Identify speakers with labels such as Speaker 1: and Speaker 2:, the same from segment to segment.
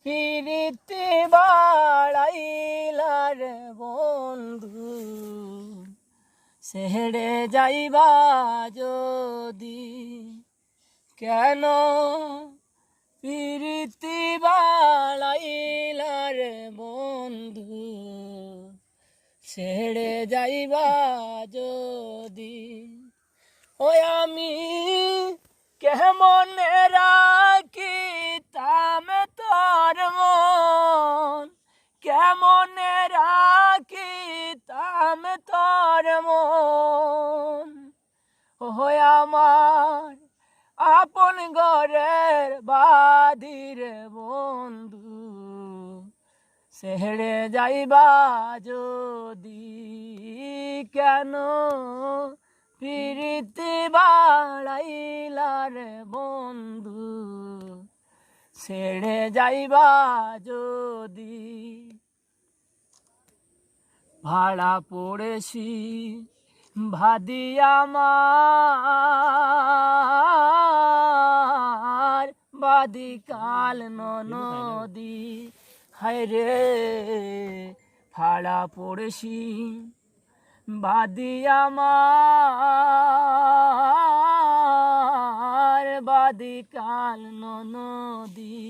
Speaker 1: পিরিতি বাড়াইলার বন্ধু ছেড়ে যাইবা যদি কেন পিরিতি বাড়াইলার বন্ধু ছেড়ে যাইবা যদি ওই আমি কেমনে রাখিতাম তোর মন কেমনে রাখিতাম তোর মন ওই আমার আপন ঘরের বাদির বন্ধু ছেড়ে যাইবা যদি কেন পিরিতি বাড়াইলার বন্ধু ছেড়ে যাইবা যদি ভাড়া পড়েছি ভাদি আমার বাদি কাল নদী হায় রে ভাড়া পড়েছি বাদি আমার বাদি কাল নদী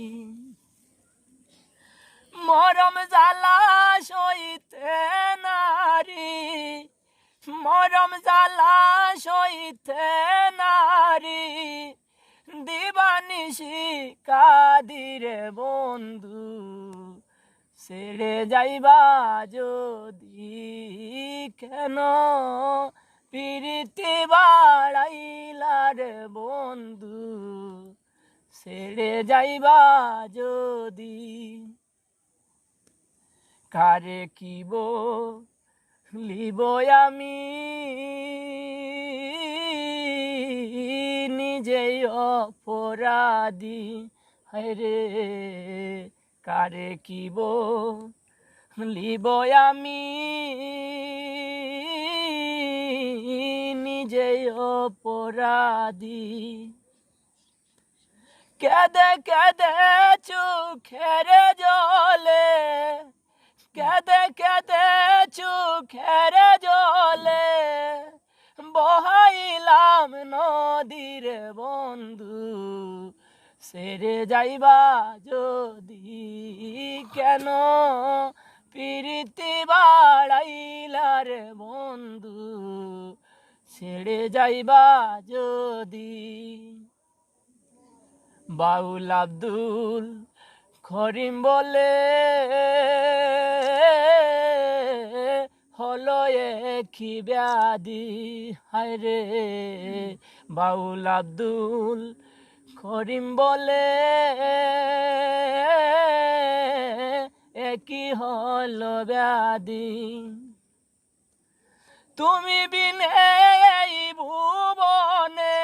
Speaker 1: মরম জ্বালা সইতে নারী মরম জ্বালা সইতে নারী দিবানিশি কাদিরে বন্ধু ছেড়ে যাইবা যদি কেন পিরিতি বাড়াইলার বন্ধু ছেড়ে যাইবা যদি কারে কিব লিব আমি নিজেই অপরাধী হরে কারে কিব লিব আমি নিজেই অপরাধী কেদে কেদে চোখের জলে কেদে কেদে চোখের জলে বহাইলাম নদীর বন্ধু ছেড়ে যাইবা যদি কেন পিরিতি বাড়াইলার বন্ধু ছেড়ে যাইবা যদি বাউল আব্দুল করিম বলে হলো একই ব্যাধি হায় রে বাউল আব্দুল করিম বলে একই হলো ব্যাধি তুমি বিনে এই ভুবনে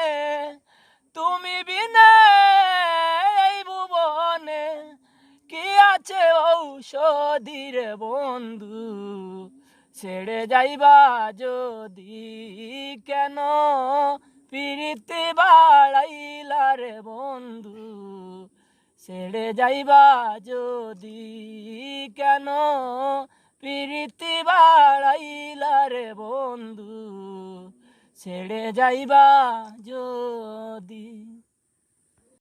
Speaker 1: তুমি বিনে এই ভুবনে কি আছে ঔষধির বন্ধু ছেড়ে যাইবা যদি কেন পিরিতি বাড়াইলার বন্ধু ছেড়ে যাইবা যদি কেন পিরিতি বাড়াইলার বন্ধু ছেড়ে যাইবা যদি